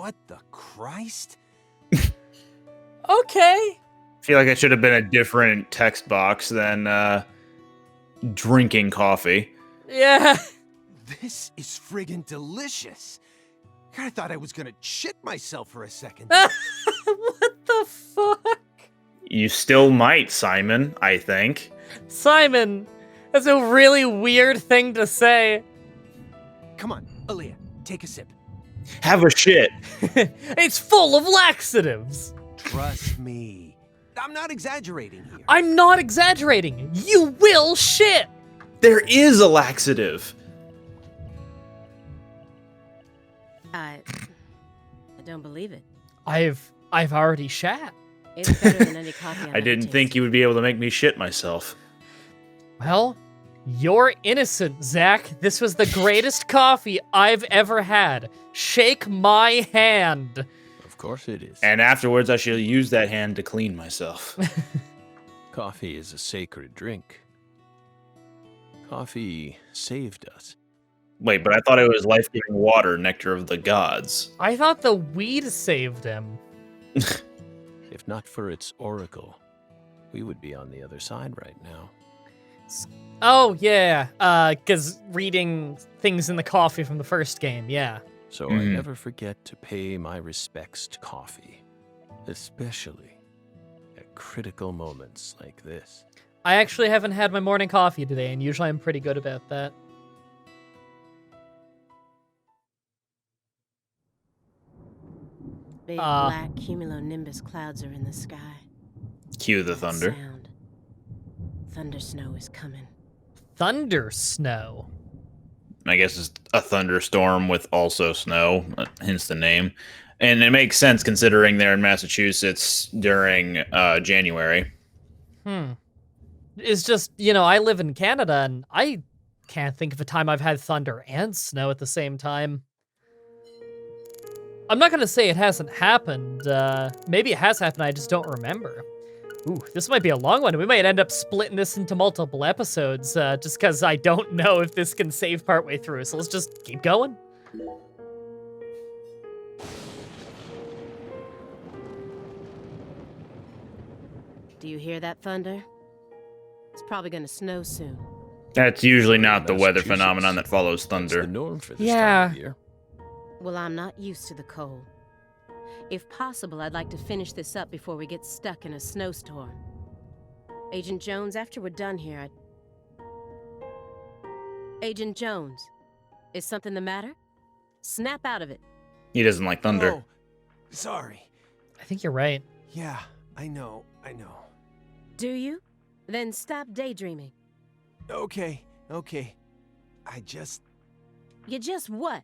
What the Christ? Okay. I feel like it should have been a different text box than drinking coffee. Yeah. This is friggin' delicious. I thought I was gonna shit myself for a second. What the fuck? You still might, Simon, I think. Simon, that's a really weird thing to say. Come on, Aaliyah, take a sip. Have a shit. It's full of laxatives. Trust me. I'm not exaggerating here. I'm not exaggerating. You will shit. There is a laxative. I don't believe it. I've already shat. It's better than any coffee I didn't think you would be able to make me shit myself. Well, you're innocent, Zach. This was the greatest coffee I've ever had. Shake my hand. Of course it is. And afterwards, I shall use that hand to clean myself. Coffee is a sacred drink. Coffee saved us. Wait, but I thought it was life-giving water, nectar of the gods. I thought the weed saved him. If not for its oracle, we would be on the other side right now. Oh, yeah. Because reading things in the coffee from the first game, yeah. So I never forget to pay my respects to coffee, especially at critical moments like this. I actually haven't had my morning coffee today, and usually I'm pretty good about that. Big black cumulonimbus clouds are in the sky. Cue the thunder. Sound. Thunder snow is coming. Thunder snow. I guess it's a thunderstorm with also snow, hence the name. And it makes sense considering they're in Massachusetts during January. It's just, I live in Canada, and I can't think of a time I've had thunder and snow at the same time. I'm not going to say it hasn't happened. Maybe it has happened, I just don't remember. Ooh, this might be a long one. We might end up splitting this into multiple episodes, just because I don't know if this can save partway through, so let's just keep going. Do you hear that thunder? It's probably gonna snow soon. That's usually not the weather Massachusetts. phenomenon that follows It's thunder. the norm for this time of year. Well, I'm not used to the cold. If possible, I'd like to finish this up before we get stuck in a snowstorm. Agent Jones, after we're done here, Agent Jones, is something the matter? Snap out of it. He doesn't like thunder. Oh, sorry. I think you're right. Yeah, I know. Do you? Then stop daydreaming. Okay. I just You just what?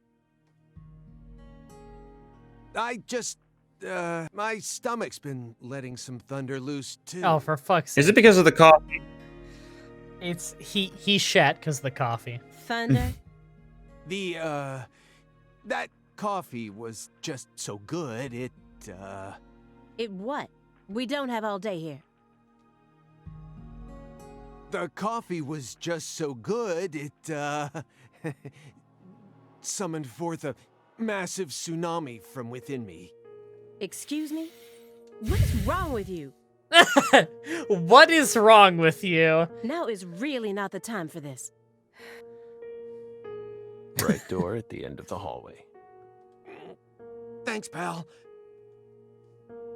my stomach's been letting some thunder loose, too. Oh, for fuck's sake. Is it because of the coffee? It's he shat because of the coffee. Thunder? That coffee was just so good, It what? We don't have all day here. the coffee was just so good, it, summoned forth a massive tsunami from within me. Excuse me? What is wrong with you? What is wrong with you? Now is really not the time for this. Right door at the end of the hallway. Thanks, pal.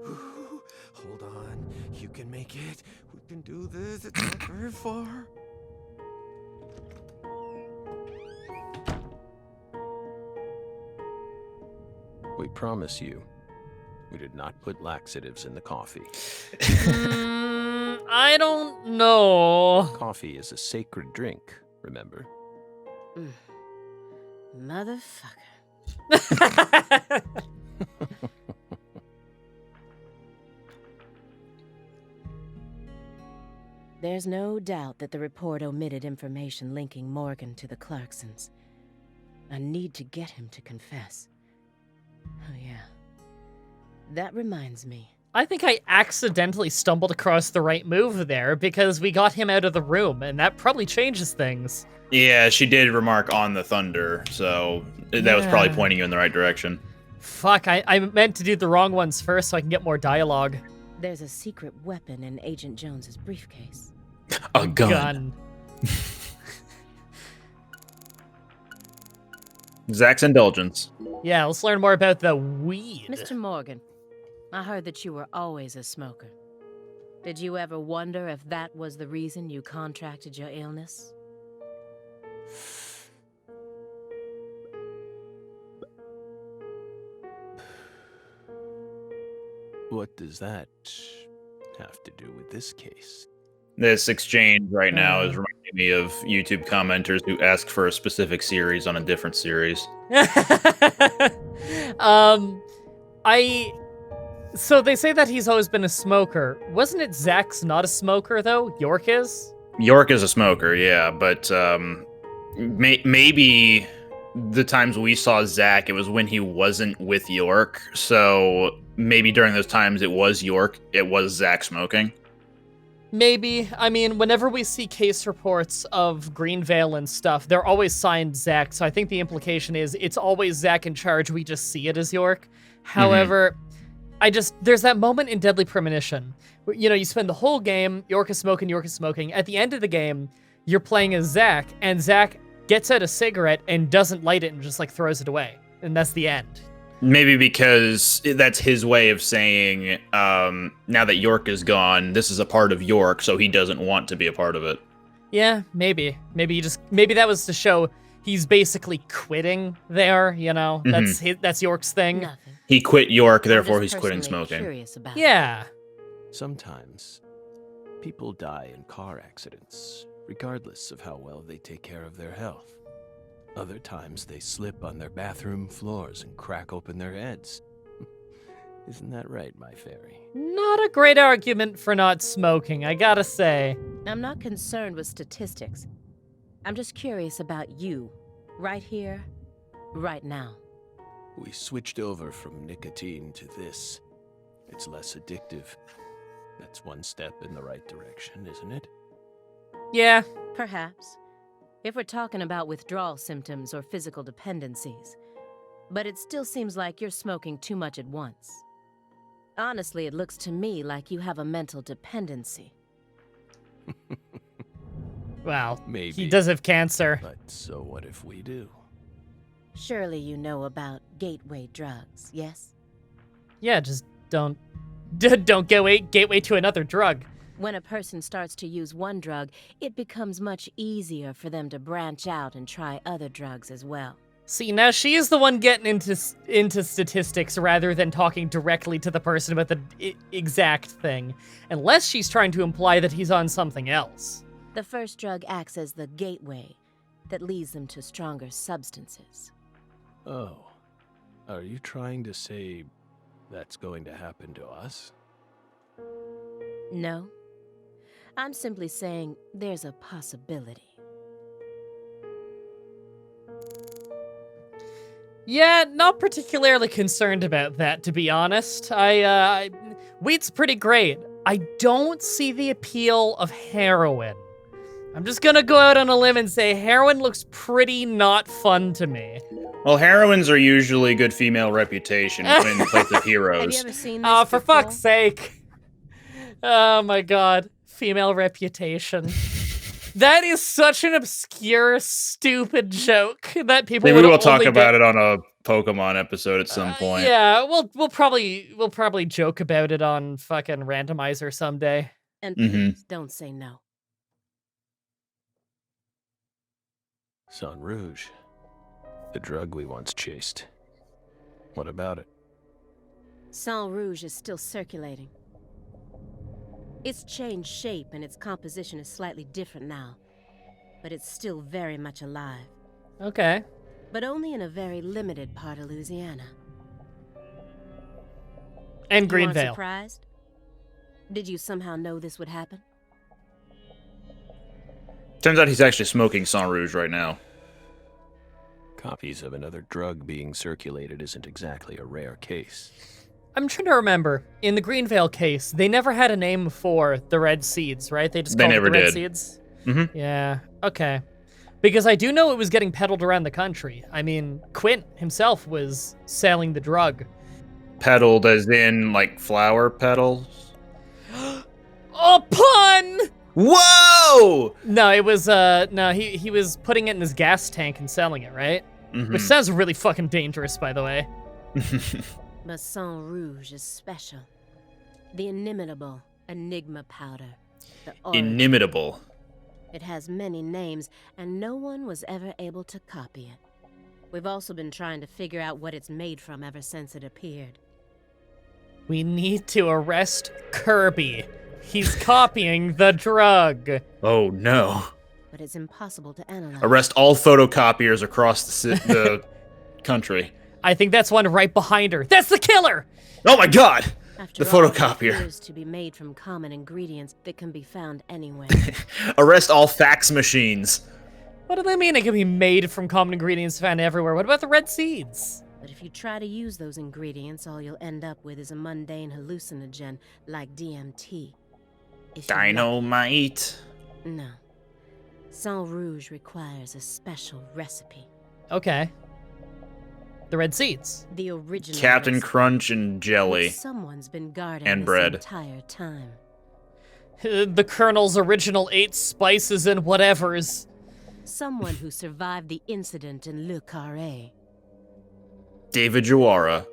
Hold on. You can make it. We can do this. It's not very far. We promise you, we did not put laxatives in the coffee. I don't know. Coffee is a sacred drink, remember? Motherfucker. There's no doubt that the report omitted information linking Morgan to the Clarksons. I need to get him to confess. Oh yeah. That reminds me. I think I accidentally stumbled across the right move there because we got him out of the room, and that probably changes things. Yeah, she did remark on the thunder, so that was probably Yeah. pointing you in the right direction. Fuck, I meant to do the wrong ones first so I can get more dialogue. There's a secret weapon in Agent Jones's briefcase. A gun. Zach's indulgence. Yeah, let's learn more about the weed. Mr. Morgan, I heard that you were always a smoker. Did you ever wonder if that was the reason you contracted your illness? What does that have to do with this case? This exchange right now is reminding me of YouTube commenters who ask for a specific series on a different series. So they say that he's always been a smoker. Wasn't it Zach's not a smoker, though? York is? York is a smoker, yeah, but maybe the times we saw Zach, it was when he wasn't with York, so maybe during those times it was York, it was Zach smoking. Maybe. I mean, whenever we see case reports of Greenvale and stuff, they're always signed Zach, so I think the implication is it's always Zach in charge, we just see it as York. However, there's that moment in Deadly Premonition where, you spend the whole game, York is smoking. At the end of the game, you're playing as Zach, and Zach gets out a cigarette and doesn't light it and just, throws it away. And that's the end. Maybe because that's his way of saying, now that York is gone, this is a part of York, so he doesn't want to be a part of it. Yeah, maybe. Maybe that was to show he's basically quitting there, That's York's thing. Nothing. He quit York, therefore he's quitting smoking. Curious about Yeah. Sometimes people die in car accidents, regardless of how well they take care of their health. Other times they slip on their bathroom floors and crack open their heads. Isn't that right, my fairy? Not a great argument for not smoking, I gotta say. I'm not concerned with statistics. I'm just curious about you, right here, right now. We switched over from nicotine to this. It's less addictive. That's one step in the right direction, isn't it? Yeah. Perhaps. If we're talking about withdrawal symptoms or physical dependencies. But it still seems like you're smoking too much at once. Honestly, it looks to me like you have a mental dependency. Well, Maybe. He does have cancer. But so what if we do? Surely you know about gateway drugs, yes? Yeah, just don't gateway to another drug. When a person starts to use one drug, it becomes much easier for them to branch out and try other drugs as well. See, now she is the one getting into statistics rather than talking directly to the person about the exact thing, unless she's trying to imply that he's on something else. The first drug acts as the gateway that leads them to stronger substances. Oh, are you trying to say that's going to happen to us? No. I'm simply saying there's a possibility. Yeah, not particularly concerned about that, to be honest. Weed's pretty great. I don't see the appeal of heroin. I'm just gonna go out on a limb and say heroin looks pretty not fun to me. Well, heroines are usually good female reputation in the place of Have you heroes. ever seen this Oh, for before? fuck's sake. Oh my god. Female reputation. That is such an obscure, stupid joke that people Maybe would we'll talk only about get... it on a Pokemon episode at some point. Yeah, we'll probably joke about it on fucking Randomizer someday. And please don't say no. Son Rouge, the drug we once chased. What about it? Sang Rouge is still circulating. It's changed shape and its composition is slightly different now, but it's still very much alive. Okay. But only in a very limited part of Louisiana. And You aren't Greenvale. surprised? Did you somehow know this would happen? Turns out he's actually smoking Sang Rouge right now. Copies of another drug being circulated isn't exactly a rare case. I'm trying to remember. In the Greenvale case, they never had a name for the red seeds, right? They just They called never it the red did. seeds? Mhm. Yeah, okay. Because I do know it was getting peddled around the country. I mean, Quint himself was selling the drug. Peddled as in, like, flower petals? A pun! Whoa! No, it was, no, he was putting it in his gas tank and selling it, right? Mhm. Which sounds really fucking dangerous, by the way. But Sang Rouge is special. The inimitable Enigma powder. The origin. Inimitable. It has many names, and no one was ever able to copy it. We've also been trying to figure out what it's made from ever since it appeared. We need to arrest Kirby. He's copying the drug. Oh, no. But it's impossible to analyze. Arrest all photocopiers across the country. I think that's one right behind her. That's the killer! Oh my god! After The all, photocopier. It appears to be made from common ingredients that can be found anywhere. Arrest all fax machines. What do they mean it can be made from common ingredients found everywhere? What about the red seeds? But if you try to use those ingredients, all you'll end up with is a mundane hallucinogen like DMT. If you're Dynamite. lucky. No. Sang Rouge requires a special recipe. Okay. The red seeds. The original Captain recipe, Crunch and jelly. which someone's been guarding And this bread. entire time. The Colonel's original 8 spices and whatevers. Someone who survived the incident in Le Carré. David Jawara.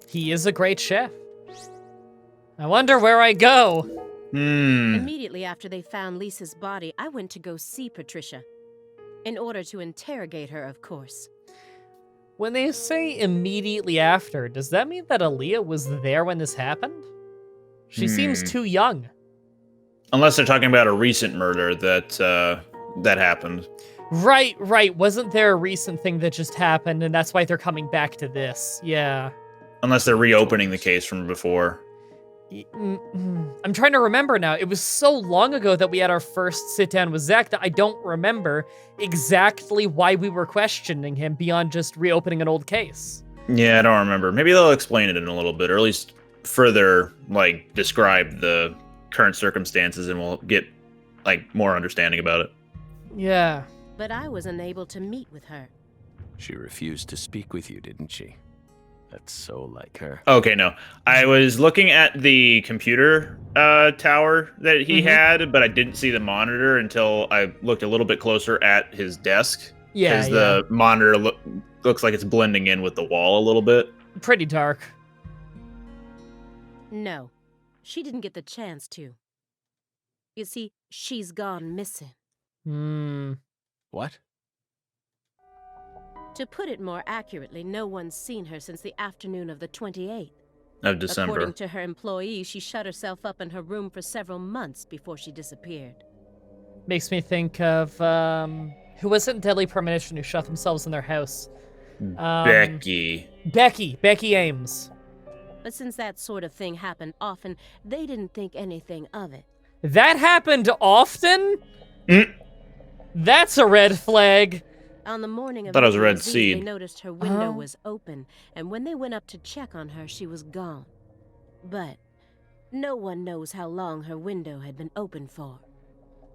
He is a great chef. I wonder where I go. Immediately after they found Lisa's body, I went to go see Patricia. In order to interrogate her, of course. When they say immediately after, does that mean that Aaliyah was there when this happened? She seems too young. Unless they're talking about a recent murder that happened. Right. Wasn't there a recent thing that just happened, and that's why they're coming back to this? Yeah. Unless they're reopening the case from before. I'm trying to remember now. It was so long ago that we had our first sit-down with Zach that I don't remember exactly why we were questioning him beyond just reopening an old case. Yeah, I don't remember. Maybe they'll explain it in a little bit, or at least further, like, describe the current circumstances, and we'll get, like, more understanding about it. Yeah. But I was unable to meet with her. She refused to speak with you, didn't she? That's so like her. Okay, no. I was looking at the computer tower that he had, but I didn't see the monitor until I looked a little bit closer at his desk. Yeah, Because the monitor looks like it's blending in with the wall a little bit. Pretty dark. No, she didn't get the chance to. You see, she's gone missing. What? To put it more accurately, no one's seen her since the afternoon of the 28th. Of December. According to her employees, she shut herself up in her room for several months before she disappeared. Makes me think of, who was it in Deadly Premonition who shut themselves in their house? Becky. Becky Ames. But since that sort of thing happened often, they didn't think anything of it. That happened often? That's a red flag. On the morning of Thought it was a New red Year's Eve, seed. they noticed her window was open, and when they went up to check on her, she was gone. But no one knows how long her window had been open for.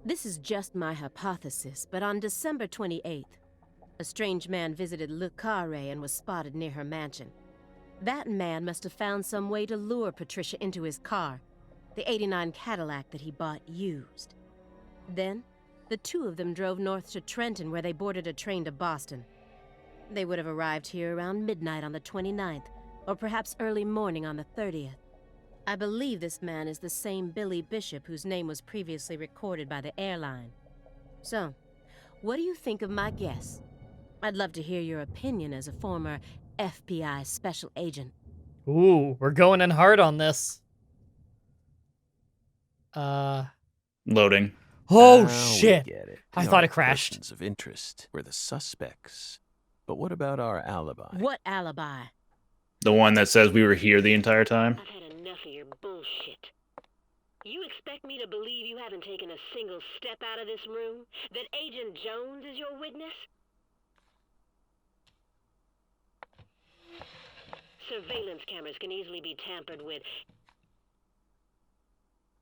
This is just my hypothesis, but on December 28th, a strange man visited Le Carré and was spotted near her mansion. That man must have found some way to lure Patricia into his car, the '89 Cadillac that he bought used. Then, the two of them drove north to Trenton, where they boarded a train to Boston. They would have arrived here around midnight on the 29th, or perhaps early morning on the 30th. I believe this man is the same Billy Bishop whose name was previously recorded by the airline. So, what do you think of my guess? I'd love to hear your opinion as a former FBI special agent. Ooh, we're going in hard on this. Loading. Oh, Now we shit. get it. I The thought only it crashed. persons of interest were the suspects. But what about our alibi? What alibi? The one that says we were here the entire time. I've had enough of your bullshit. You expect me to believe you haven't taken a single step out of this room? That Agent Jones is your witness? Surveillance cameras can easily be tampered with,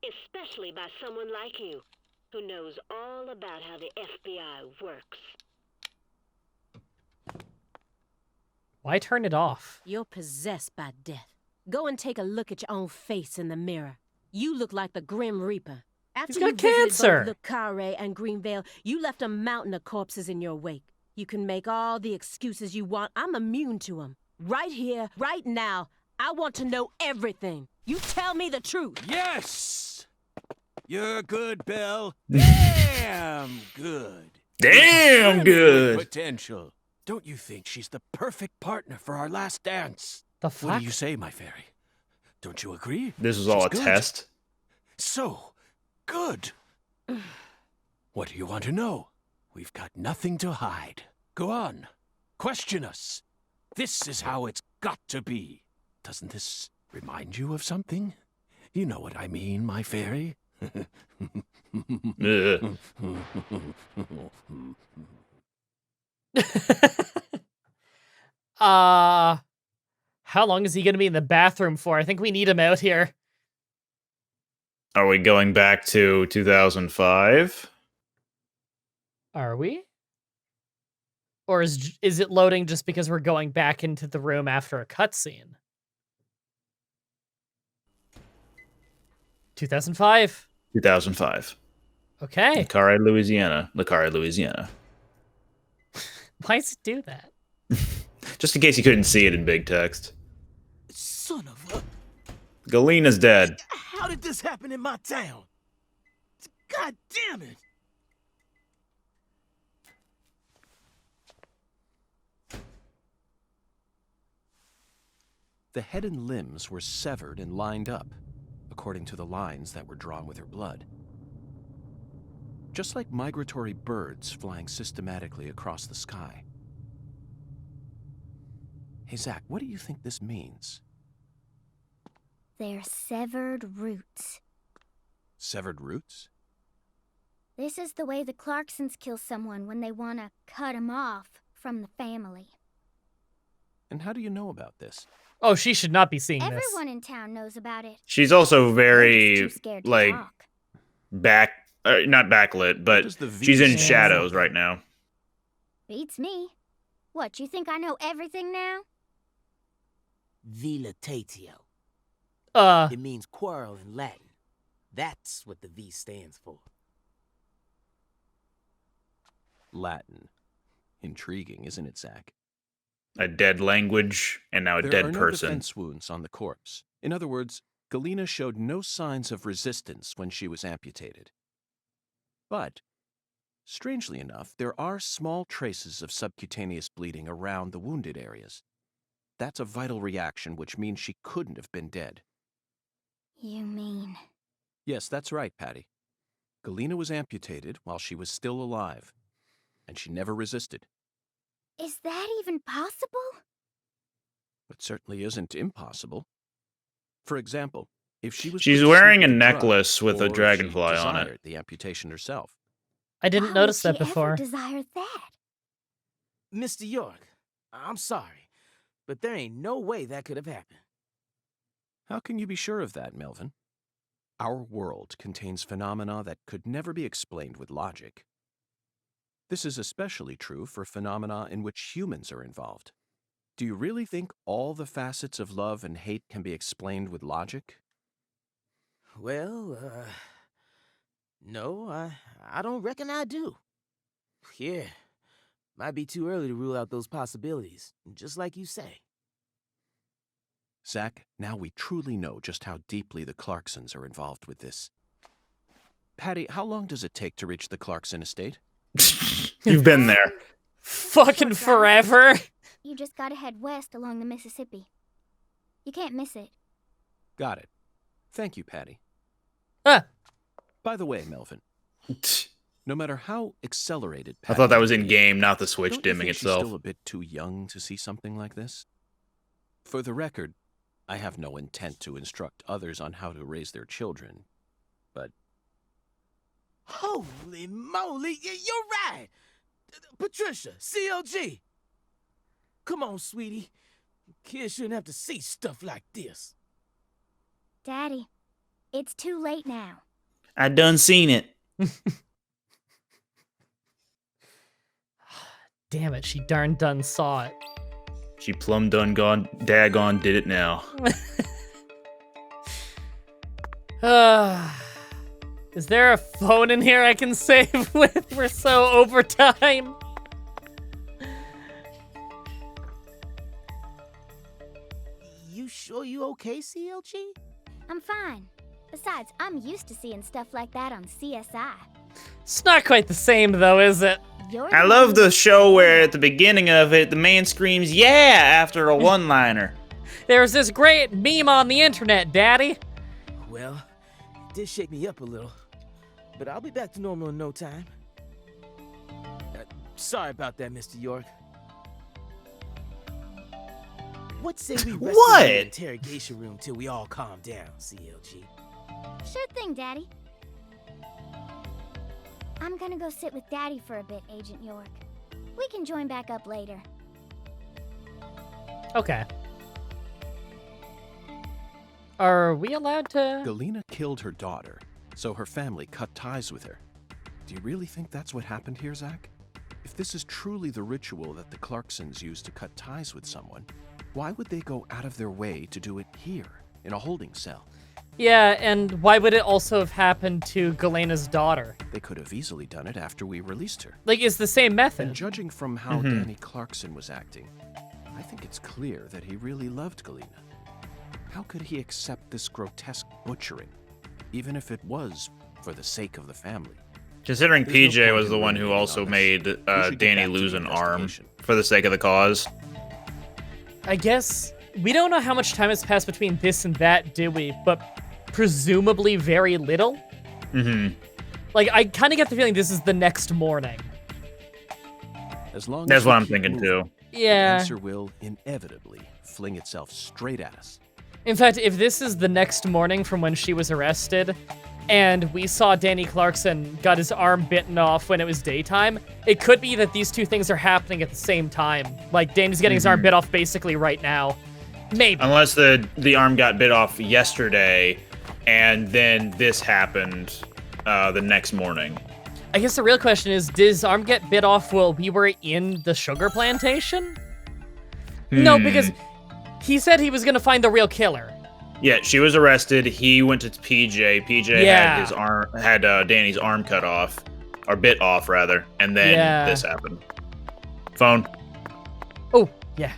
especially by someone like you. who knows all about how the FBI works. Why turn it off? You're possessed by death. Go and take a look at your own face in the mirror. You look like the Grim Reaper. After He's got you visited cancer. both Le Carre and Greenvale, you left a mountain of corpses in your wake. You can make all the excuses you want. I'm immune to them. Right here, right now, I want to know everything. You tell me the truth. Yes! You're good, Belle. Damn good. Damn Incredible good. Potential. Don't you think she's the perfect partner for our last dance? The What fuck? do you say, my fairy? Don't you agree? This was all She's a good. test. So good. What do you want to know? We've got nothing to hide. Go on. Question us. This is how it's got to be. Doesn't this remind you of something? You know what I mean, my fairy. Ugh. How long is he gonna be in the bathroom for? I think we need him out here. Are we going back to 2005? Are we? Or is it loading just because we're going back into the room after a cutscene? 2005. 2005. Okay. Le Carre, Louisiana. Le Carre, Louisiana. Why does it do that? Just in case you couldn't see it in big text. Son of a... Galena's dead. How did this happen in my town? God damn it! The head and limbs were severed and lined up, according to the lines that were drawn with her blood. Just like migratory birds flying systematically across the sky. Hey, Zach, what do you think this means? They're severed roots. Severed roots? This is the way the Clarksons kill someone when they want to cut him off from the family. And how do you know about this? Oh, she should not be seeing this. Everyone in town knows about it. She's also They're very, just too scared to like, talk. not backlit, but does the V she's in stand for? shadows right now. Beats me. What, you think I know everything now? Vilitatio. Uh, It means quarrel in Latin. That's what the V stands for. Latin. Intriguing, isn't it, Zach? A dead language, and now a There dead are no person. defense wounds on the corpse. In other words, Galena showed no signs of resistance when she was amputated. But, strangely enough, there are small traces of subcutaneous bleeding around the wounded areas. That's a vital reaction, which means she couldn't have been dead. You mean... Yes, that's right, Patty. Galena was amputated while she was still alive, and she never resisted. Is that even possible? It certainly isn't impossible. For example, if she was She's put to wearing sleep a with a drug, necklace with a or if she dragonfly on it. desired the amputation herself. I didn't Why notice would that she before. Ever desire that? Mr. York, I'm sorry, but there ain't no way that could have happened. How can you be sure of that, Melvin? Our world contains phenomena that could never be explained with logic. This is especially true for phenomena in which humans are involved. Do you really think all the facets of love and hate can be explained with logic? Well, no, I don't reckon I do. Yeah, might be too early to rule out those possibilities, just like you say. Zach, now we truly know just how deeply the Clarksons are involved with this. Patty, how long does it take to reach the Clarkson estate? You've been there. Fucking forever. You just gotta head west along the Mississippi. You can't miss it. Got it. Thank you, Patty. Ah, By the way, Melvin, no matter how accelerated I thought that was Patty in may be, game, not the Switch don't you dimming think she's itself. still a bit too young to see something like this? For the record, I have no intent to instruct others on how to raise their children, but Holy moly, you're right! Patricia, CLG! Come on, sweetie. Kids shouldn't have to see stuff like this. Daddy, it's too late now. I done seen it. damn it, she darn done saw it. She plumb done gone, daggone did it now. Is there a phone in here I can save with? We're so over time. You sure you okay, CLG? I'm fine. Besides, I'm used to seeing stuff like that on CSI. It's not quite the same, though, is it? You're I love the show where at the beginning of it, the man screams, "Yeah!" after a one-liner. There's this great meme on the internet, Daddy. Well, it did shake me up a little, but I'll be back to normal in no time. Sorry about that, Mr. York. What say we rest in the interrogation room till we all calm down, CLG? Sure thing, Daddy. I'm gonna go sit with Daddy for a bit, Agent York. We can join back up later. Okay. Are we allowed to... Galena killed her daughter, so her family cut ties with her. Do you really think that's what happened here, Zach? If this is truly the ritual that the Clarksons use to cut ties with someone, why would they go out of their way to do it here, in a holding cell? Yeah, and why would it also have happened to Galena's daughter? They could have easily done it after we released her. Like, it's the same method. And judging from how Danny Clarkson was acting, I think it's clear that he really loved Galena. How could he accept this grotesque butchering, even if it was for the sake of the family? Considering There's no PJ point was in the one who ruminating also on this. made We should get Danny back to lose the an arm investigation. for the sake of the cause. I guess we don't know how much time has passed between this and that, do we? But presumably very little. Like, I kind of get the feeling this is the next morning. As long That's as what we I'm keep thinking moving, too. the Yeah. answer will inevitably fling itself straight at us. In fact, if this is the next morning from when she was arrested, and we saw Danny Clarkson got his arm bitten off when it was daytime, it could be that these two things are happening at the same time. Like, Danny's getting his arm bit off basically right now. Maybe. Unless the arm got bit off yesterday, and then this happened the next morning. I guess the real question is, did his arm get bit off while we were in the sugar plantation? No, because he said he was gonna find the real killer. Yeah, she was arrested. He went to PJ. PJ Yeah. had his arm, had Danny's arm cut off, or bit off rather, and then this happened. Phone. Oh, yeah.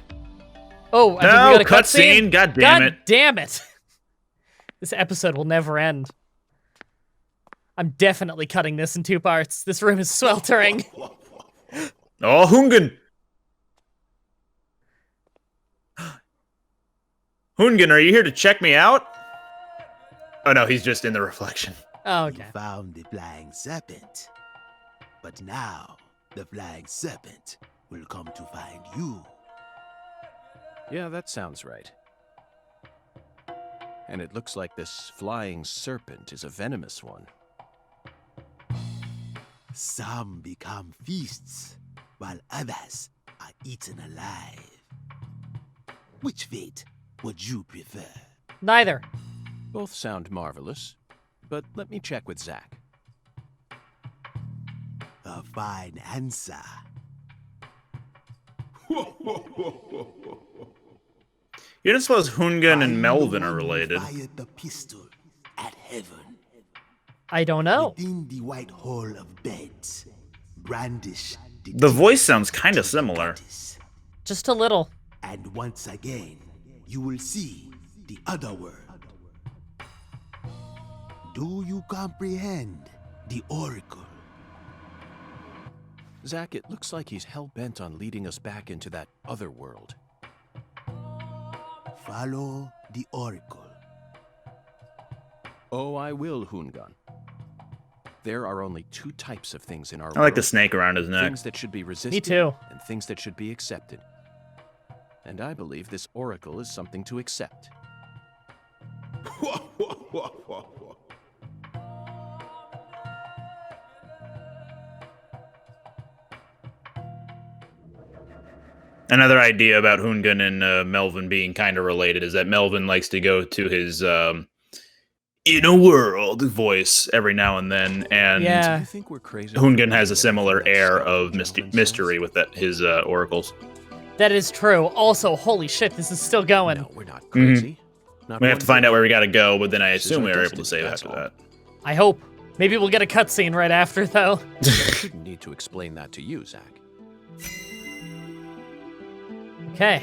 Oh, I think No, we got a cutscene. God damn it. God damn it. This episode will never end. I'm definitely cutting this in 2 parts. This room is sweltering. Oh, Hungan. Hungan, are you here to check me out? Oh no, he's just in the reflection. Oh, okay. You found the flying serpent. But now, the flying serpent will come to find you. Yeah, that sounds right. And it looks like this flying serpent is a venomous one. Some become feasts, while others are eaten alive. Which fate would you prefer? Neither. Both sound marvelous, but let me check with Zach. A fine answer. You don't suppose Hungan and I Melvin know are who related? Fired the pistol at heaven. I don't know. Within the white hall of beds, brandish The voice sounds kind of similar. Just a little. And once again, you will see the other world. Do you comprehend the oracle? Zach, it looks like he's hell-bent on leading us back into that other world. Follow the oracle. Oh, I will, Hungan. There are only 2 types of things in our world. I like the snake around his neck. Things that should be resisted. Me too. And things that should be accepted. And I believe this oracle is something to accept. Another idea about Hungan and Melvin being kind of related is that Melvin likes to go to his in a world voice every now and then, and Do Yeah. you think we're crazy? Hungan for has a believing similar everything that air Scott of Gentleman mystery says? with his oracles. That is true. Also, holy shit, this is still going. No, we're not crazy. Not We have one to find bit. out where we gotta go, but then I This is assume our we were able to destiny, save that's after all. that. I hope. Maybe we'll get a cutscene right after, though. I shouldn't need to explain that to you, Zach. Okay.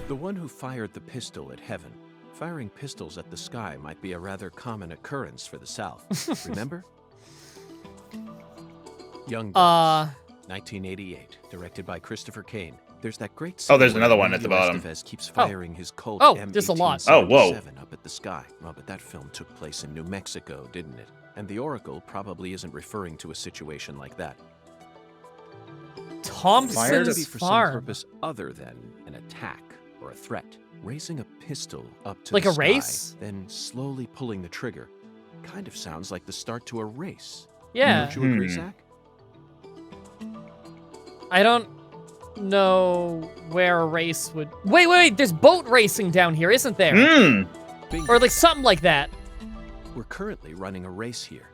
The one who fired the pistol at heaven. Firing pistols at the sky might be a rather common occurrence for the South. Remember? Young Guns, 1988, directed by Christopher Kane. There's that great scene there's where another one Emilio at the bottom. Estevez keeps firing his Colt Oh, there's a lot. Oh, whoa. M1877 up at the sky. Well, but that film took place in New Mexico, didn't it? And the Oracle probably isn't referring to a situation like that. Thompson's Maybe for some Farm. purpose other than an attack or a threat. Raising a pistol up to Like the a sky, race? then slowly pulling the trigger, kind of sounds like the start to a race. Yeah. Don't you agree, Zach? I don't know where a race would... Wait, there's boat racing down here, isn't there? Bingo. Or like something like that. We're currently running a race here.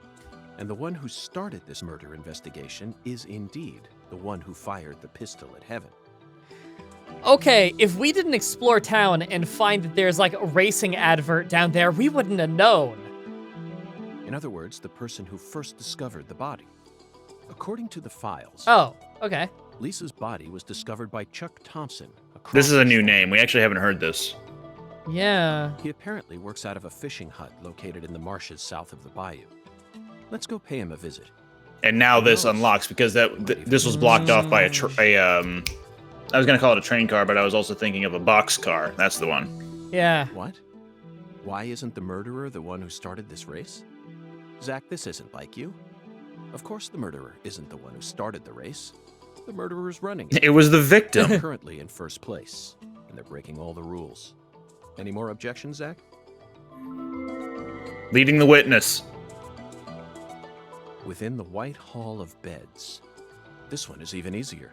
And the one who started this murder investigation is indeed the one who fired the pistol at heaven. Okay, if we didn't explore town and find that there's like a racing advert down there, we wouldn't have known. In other words, the person who first discovered the body. According to the files, Oh, okay. Lisa's body was discovered by Chuck Thompson. This is a new across the name. We actually haven't heard this. Yeah. He apparently works out of a fishing hut located in the marshes south of the bayou. Let's go pay him a visit. And now this unlocks because this was blocked off by I was gonna call it a train car, but I was also thinking of a box car. That's the one. Yeah. What? Why isn't the murderer the one who started this race? Zach, this isn't like you. Of course the murderer isn't the one who started the race. The murderer's running it. It was the They're victim. currently in first place, and they're breaking all the rules. Any more objections, Zach? Leading the witness. Within the White Hall of Beds. This one is even easier.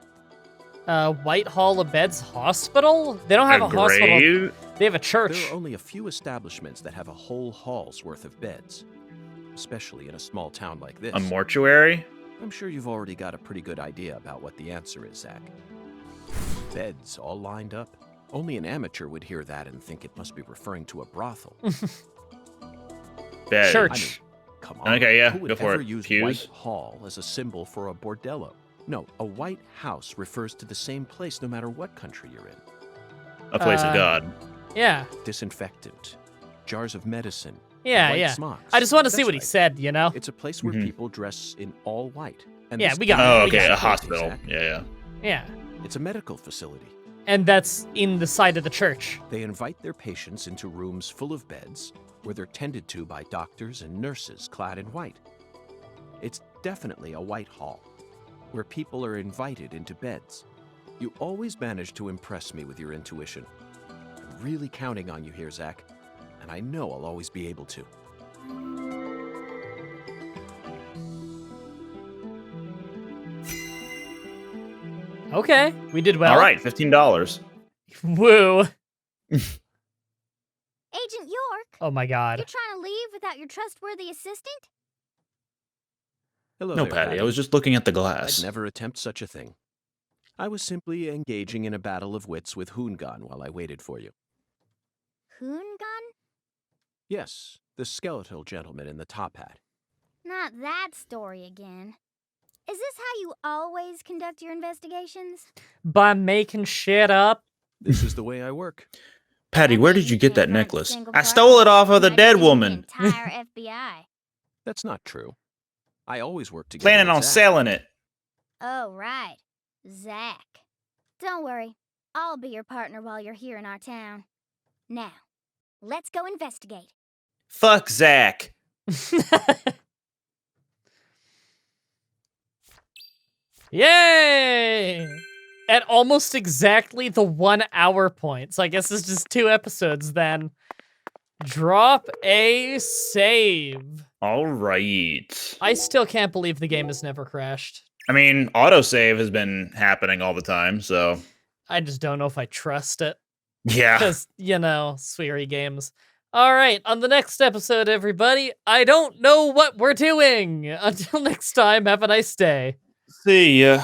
White Hall of Beds Hospital? They don't have a hospital. grave? They have a There church. are only a few establishments that have a whole hall's worth of beds, especially in a small town like this. A mortuary? I'm sure you've already got a pretty good idea about what the answer is, Zach. Beds all lined up. Only an amateur would hear that and think it must be referring to a brothel. Bed. Church. I mean, come on. Okay, yeah, Who would go for ever it. use Pews? White Hall as a symbol for a bordello? No, a white house refers to the same place no matter what country you're in. A place of God. Yeah. Disinfectant, jars of medicine, Yeah, white yeah. smocks. I just want to see That's what he right. said, you know? It's a place where Mhm. people dress in all white. And Yeah, this we got town it. Oh, we got okay, it. a hospital. Zach. Yeah. Yeah. It's a medical facility. And that's in the side of the church. They invite their patients into rooms full of beds where they're tended to by doctors and nurses clad in white. It's definitely a white hall where people are invited into beds. You always manage to impress me with your intuition. I'm really counting on you here, Zach, and I know I'll always be able to. Okay. We did well. All right, $15. Woo. Agent York, Oh my you god. trying to leave without your trustworthy assistant? Hello No, there, Patty. I was just looking at the I'd glass. never attempt such a thing. I was simply engaging in a battle of wits with Hungan while I waited for you. Hungan? Yes, the skeletal gentleman in the top hat. Not that story again. Is this how you always conduct your investigations? By making shit up. This is the way I work. Patty, That where means did you you get can't that find a necklace? single I part stole it off of the might dead be the woman. entire FBI. That's not true. I always work together. Planning with on Zach. selling it. Oh, right. Zach. Don't worry. I'll be your partner while you're here in our town. Now, let's go investigate. Fuck Zach. Yay! At almost exactly the 1 hour point. So I guess it's just 2 episodes then. Drop a save. All right. I still can't believe the game has never crashed. I mean, autosave has been happening all the time, so I just don't know if I trust it. yeah. Because, you know, Sweary games. All right, on the next episode, everybody, I don't know what we're doing. Until next time, have a nice day. See ya.